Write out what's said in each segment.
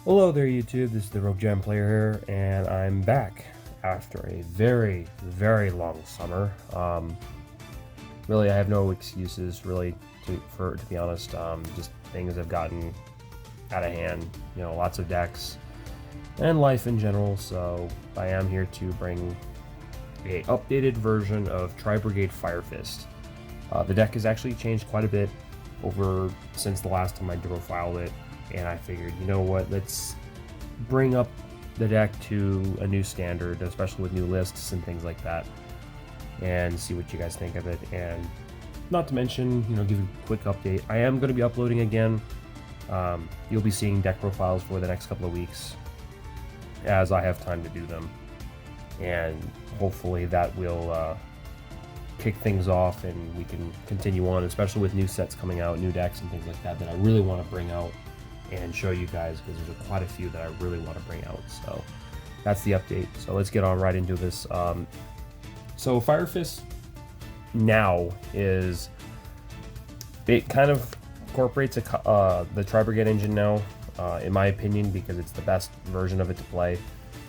Hello there YouTube, this is the Rogue Gem player here, and I'm back after a very, very long summer. Really, I have no excuses, really, to be honest. Just things have gotten out of hand, lots of decks, and life in general, so I am here to bring a updated version of Brigade Fire Fist. The deck has actually changed quite a bit since the last time I profiled it, and I figured, you know what, let's bring up the deck to a new standard, especially with new lists and things like that, and see what you guys think of it. And not to mention, give you a quick update. I am going to be uploading again. You'll be seeing deck profiles for the next couple of weeks as I have time to do them, and hopefully that will kick things off and we can continue on, especially with new sets coming out, new decks and things like that I really want to bring out and show you guys, because there's quite a few that I really want to bring out. So that's the update. So let's get on right into this. So Fire Fist now it kind of incorporates the Brigade engine now, in my opinion, because it's the best version of it to play.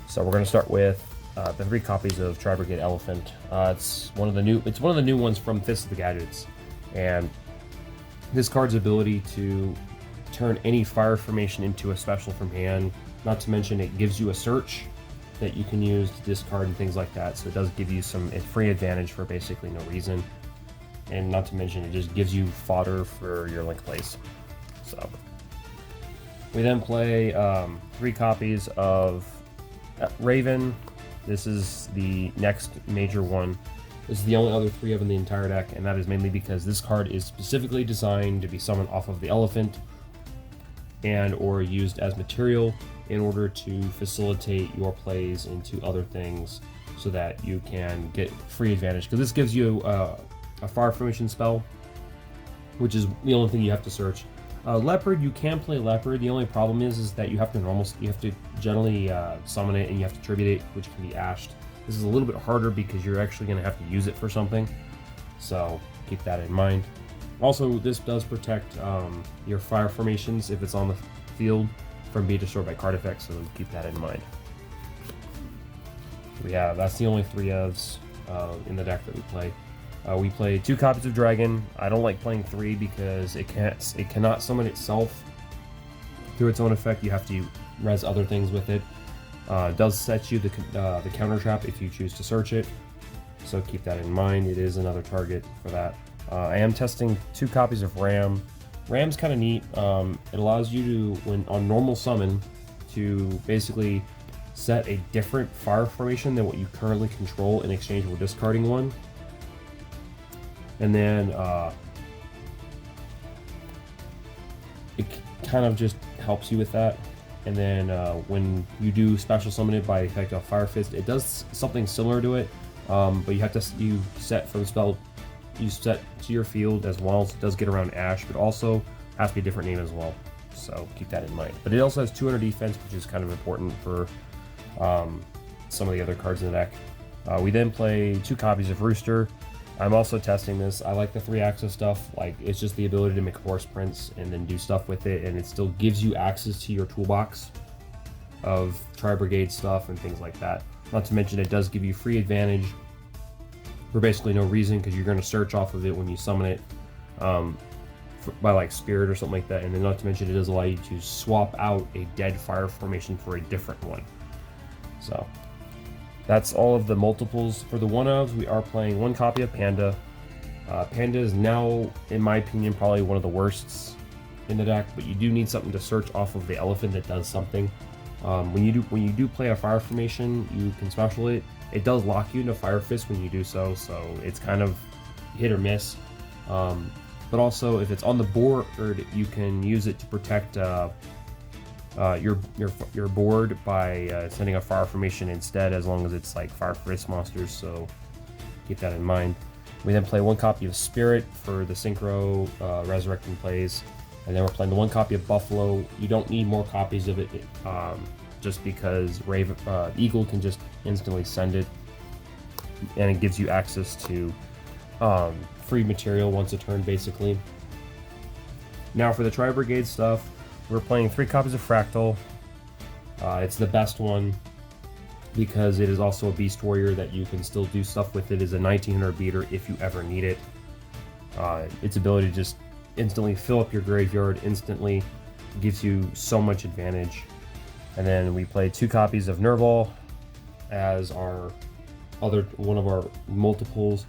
So we're going to start with the 3 copies of Brigade Elephant. It's one of the new ones from Fist of the Gadgets, and this card's ability to turn any fire formation into a special from hand. Not to mention, it gives you a search that you can use to discard and things like that. So it does give you some free advantage for basically no reason. And not to mention, it just gives you fodder for your link plays. So we then play 3 copies of Raven. This is the next major one. This is the only other 3 of in the entire deck, and that is mainly because this card is specifically designed to be summoned off of the Elephant and or used as material in order to facilitate your plays into other things so that you can get free advantage. Because this gives you a fire formation spell, which is the only thing you have to search. Leopard, you can play Leopard. The only problem is that you have to generally summon it, and you have to tribute it, which can be ashed. This is a little bit harder because you're actually going to have to use it for something, so keep that in mind. Also, this does protect your fire formations if it's on the field from being destroyed by card effects, so keep that in mind. That's the only 3 ofs in the deck that we play. We play 2 copies of Dragon. I don't like playing 3 because it cannot summon itself through its own effect. You have to res other things with it. It does set you the counter trap if you choose to search it, so keep that in mind. It is another target for that. I am testing 2 copies of Ram. Ram's kind of neat. It allows you to, when on normal summon, to basically set a different fire formation than what you currently control in exchange for discarding one. And then it kind of just helps you with that. And then when you do special summon it by effect of Fire Fist, it does something similar to it, but you set from spell, you set to your field as well. So it does get around Ash, but also has to be a different name as well. So keep that in mind. But it also has 200 defense, which is kind of important for some of the other cards in the deck. We then play 2 copies of Rooster. I'm also testing this. I like the 3-axis stuff. Like, it's just the ability to make horse prints and then do stuff with it, and it still gives you access to your toolbox of Brigade stuff and things like that. Not to mention, it does give you free advantage for basically no reason, because you're going to search off of it when you summon it by like Spirit or something like that. And then not to mention, it does allow you to swap out a dead fire formation for a different one. So that's all of the multiples. For the 1-ofs, we are playing 1 copy of Panda. Panda is now, in my opinion, probably one of the worsts in the deck, but you do need something to search off of the Elephant that does something. When you do play a fire formation, you can special it. It does lock you into Fire Fist when you do so it's kind of hit or miss. But also, if it's on the board, you can use it to protect your board by sending a fire formation instead, as long as it's like Fire Fist monsters, so keep that in mind. We then play 1 copy of Spirit for the synchro resurrecting plays, and then we're playing the 1 copy of Buffalo. You don't need more copies of it, just because Eagle can just instantly send it, and it gives you access to free material once a turn, basically. Now for the Brigade stuff, we're playing 3 copies of Fractal. It's the best one because it is also a Beast Warrior that you can still do stuff with. It is a 1900 beater if you ever need it. Its ability to just instantly fill up your graveyard instantly gives you so much advantage. And then we play 2 copies of Nerval as our one of our multiples,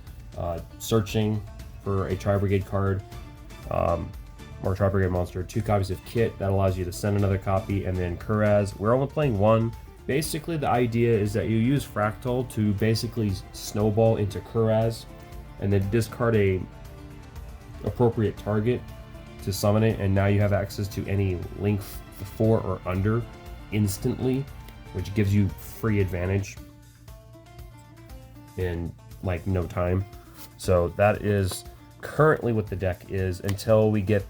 searching for a Tri-Brigade card or Tri-Brigade monster. 2 copies of Kit, that allows you to send another copy, and then Kuraz. We're only playing 1. Basically, the idea is that you use Fractal to basically snowball into Kuraz, and then discard a appropriate target to summon it, and now you have access to any link 4 or under instantly, which gives you free advantage in like no time. So that is currently what the deck is until we get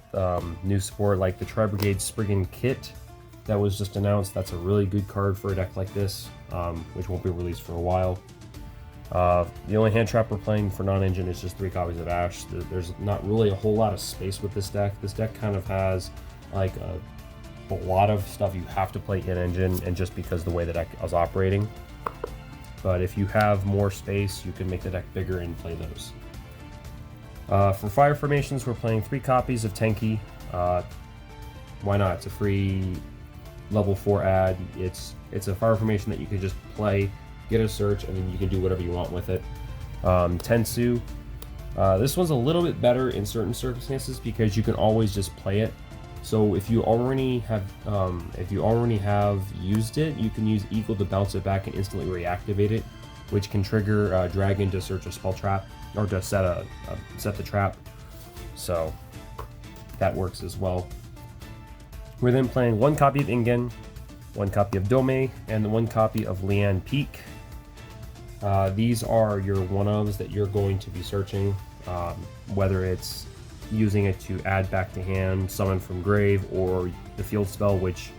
new support like the Tri-Brigade Spriggan Kit that was just announced. That's a really good card for a deck like this, which won't be released for a while. The only hand trap we're playing for non-engine is just 3 copies of Ash. There's not really a whole lot of space with this deck. This deck kind of has like a lot of stuff you have to play in engine, and just because the way the deck is operating. But if you have more space, you can make the deck bigger and play those. For fire formations, we're playing 3 copies of Tenki. Why not? It's a free level 4 ad. It's a fire formation that you can just play, get a search, and then you can do whatever you want with it. Tensu. This one's a little bit better in certain circumstances because you can always just play it. So if you already have used it, you can use Eagle to bounce it back and instantly reactivate it, which can trigger Dragon to search a spell trap or to set the trap. So that works as well. We're then playing 1 copy of Ingen, 1 copy of Dome, and 1 copy of Lian Peak. These are your one-ofs that you're going to be searching, whether it's using it to add back to hand, summon from grave, or the field spell, which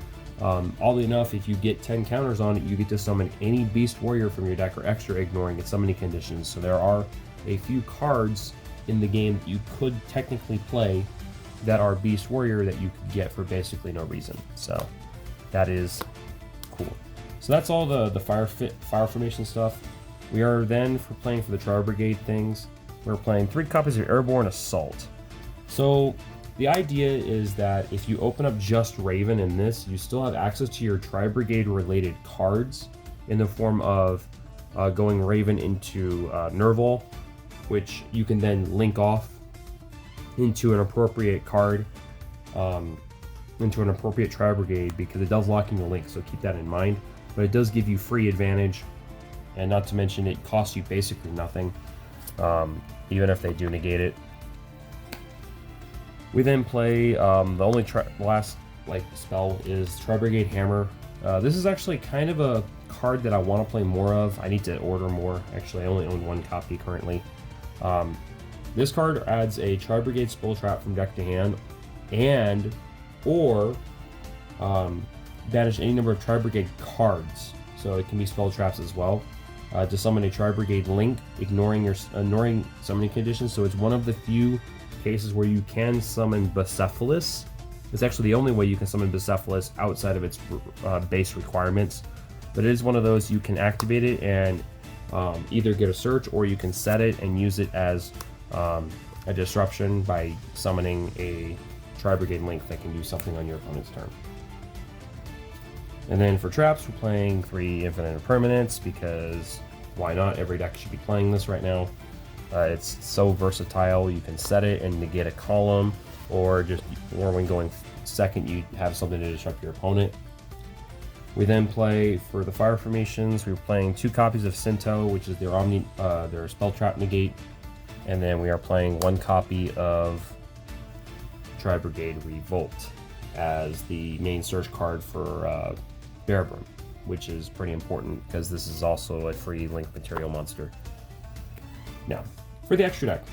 oddly enough, if you get 10 counters on it, you get to summon any Beast Warrior from your deck or extra, ignoring its summoning conditions. So there are a few cards in the game that you could technically play that are Beast Warrior that you could get for basically no reason. So that is cool. So that's all the fire formation stuff. We are then playing for the Tri-Brigade things. We're playing 3 copies of Airborne Assault. So the idea is that if you open up just Raven in this, you still have access to your Tri-Brigade related cards in the form of going Raven into Nerval, which you can then link off into an appropriate card, into an appropriate Tri-Brigade, because it does lock in your link, so keep that in mind. But it does give you free advantage, and not to mention it costs you basically nothing, even if they do negate it. We then play the only last spell is Tri-Brigade Hammer. This is actually kind of a card that I want to play more of. I need to order more. Actually, I only own 1 copy currently. This card adds a Tri-Brigade spell trap from deck to hand, or banish any number of Tri-Brigade cards. So it can be spell traps as well. To summon a Tri-Brigade link, ignoring summoning conditions. So it's one of the few cases where you can summon Bucephalus. It's actually the only way you can summon Bucephalus outside of its base requirements. But it is one of those you can activate it and either get a search, or you can set it and use it as a disruption by summoning a Tri-Brigade link that can do something on your opponent's turn. And then for traps, we're playing 3 Infinite Impermanents, because why not? Every deck should be playing this right now. It's so versatile. You can set it and negate a column, or when going second, you have something to disrupt your opponent. We then play for the fire formations. We're playing 2 copies of Sinto, which is their spell trap negate, and then we are playing 1 copy of Tri-Brigade Revolt as the main search card for Bearbrim, which is pretty important because this is also a free link material monster. Now, for the extra deck.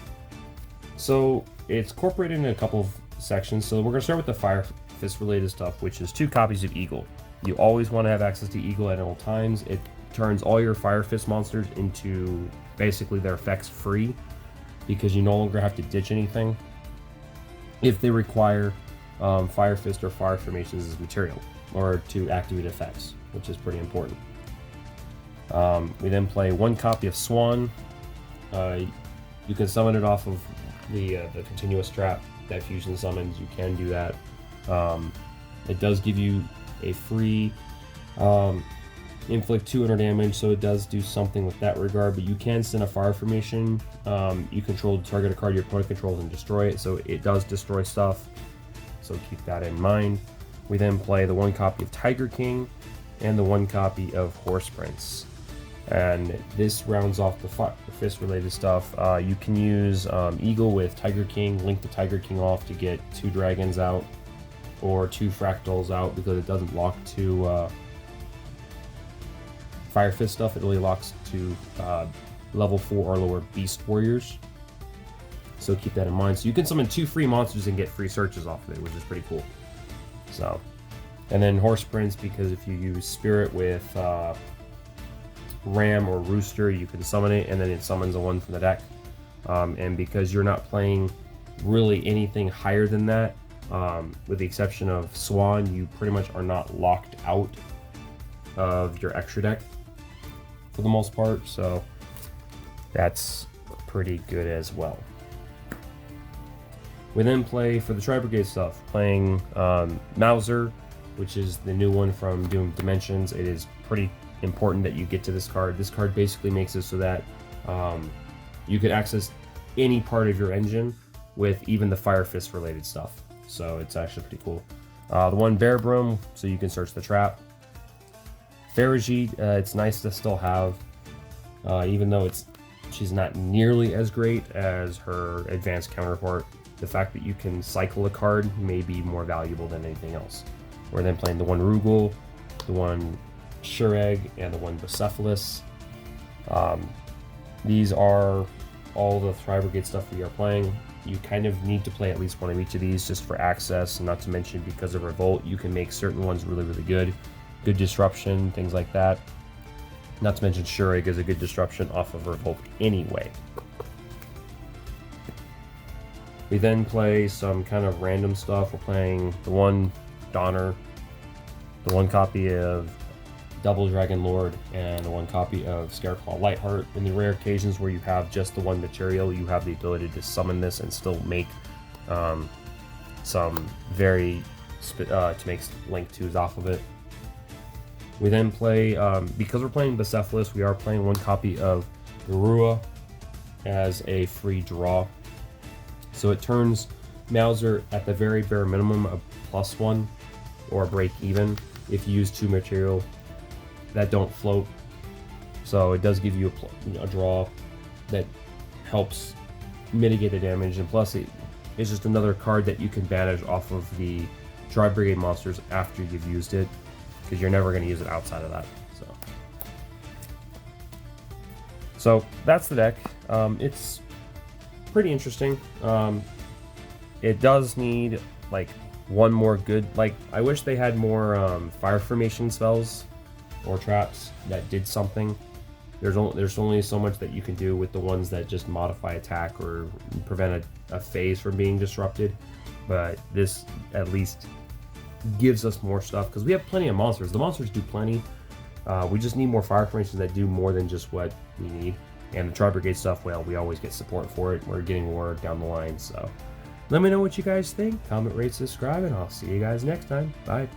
So it's incorporated in a couple of sections. So we're going to start with the Fire Fist related stuff, which is 2 copies of Eagle. You always want to have access to Eagle at all times. It turns all your Fire Fist monsters into basically their effects free, because you no longer have to ditch anything. If they require Fire Fist or Fire Formations as material, or to activate effects, which is pretty important. We then play 1 copy of Swan. You can summon it off of the continuous trap that Fusion summons. You can do that. It does give you a free inflict 200 damage, so it does do something with that regard, but you can send a Fire Formation. You control the target a card your opponent controls and destroy it, so it does destroy stuff, so keep that in mind. We then play the 1 copy of Tiger King and the 1 copy of Horse Prince, and this rounds off the fist related stuff. You can use Eagle with Tiger King, link the Tiger King off to get 2 dragons out or 2 fractals out, because it doesn't lock to Fire Fist stuff. It only locks to level 4 or lower Beast Warriors, so keep that in mind. So you can summon 2 free monsters and get free searches off of it, which is pretty cool. So, and then Horse Prince, because if you use Spirit with Ram or Rooster, you can summon it, and then it summons a 1 from the deck. And because you're not playing really anything higher than that, with the exception of Swan, you pretty much are not locked out of your extra deck for the most part, so that's pretty good as well. We then play, for the Tri-Brigade stuff, playing Mauser, which is the new one from Doom Dimensions. It is pretty important that you get to this card. This card basically makes it so that you can access any part of your engine with even the Fire Fist related stuff, so it's actually pretty cool. The 1 Bear Broom, so you can search the trap. Farajit, it's nice to still have, even though she's not nearly as great as her advanced counterpart. The fact that you can cycle a card may be more valuable than anything else. We're then playing the 1 Rugal, the 1 Shureg, and the 1 Bucephalus. These are all the Tri-Brigade stuff we are playing. You kind of need to play at least 1 of each of these just for access, not to mention because of Revolt, you can make certain ones really, really good. Good disruption, things like that. Not to mention Shureg is a good disruption off of Revolt anyway. We then play some kind of random stuff. We're playing the 1 Donner, the 1 copy of Double Dragon Lord, and the 1 copy of Scareclaw Lightheart. In the rare occasions where you have just the 1 material, you have the ability to summon this and still make some very to make Link 2s off of it. We then play, because we're playing Bucephalus, we are playing 1 copy of Garua as a free draw. So it turns Mauser at the very bare minimum a +1 or break even if you use 2 material that don't float. So it does give you a draw that helps mitigate the damage, and plus it's just another card that you can banish off of the Tri-Brigade monsters after you've used it, because you're never going to use it outside of that. So that's the deck. It's pretty interesting. It does need like 1 more good, like I wish they had more Fire Formation spells or traps that did something. There's only so much that you can do with the ones that just modify attack or prevent a phase from being disrupted, but this at least gives us more stuff, because we have plenty of monsters. The monsters do plenty. We just need more Fire Formations that do more than just what we need. And the Tri-Brigade stuff, well, we always get support for it. We're getting more down the line, so let me know what you guys think. Comment, rate, subscribe, and I'll see you guys next time. Bye.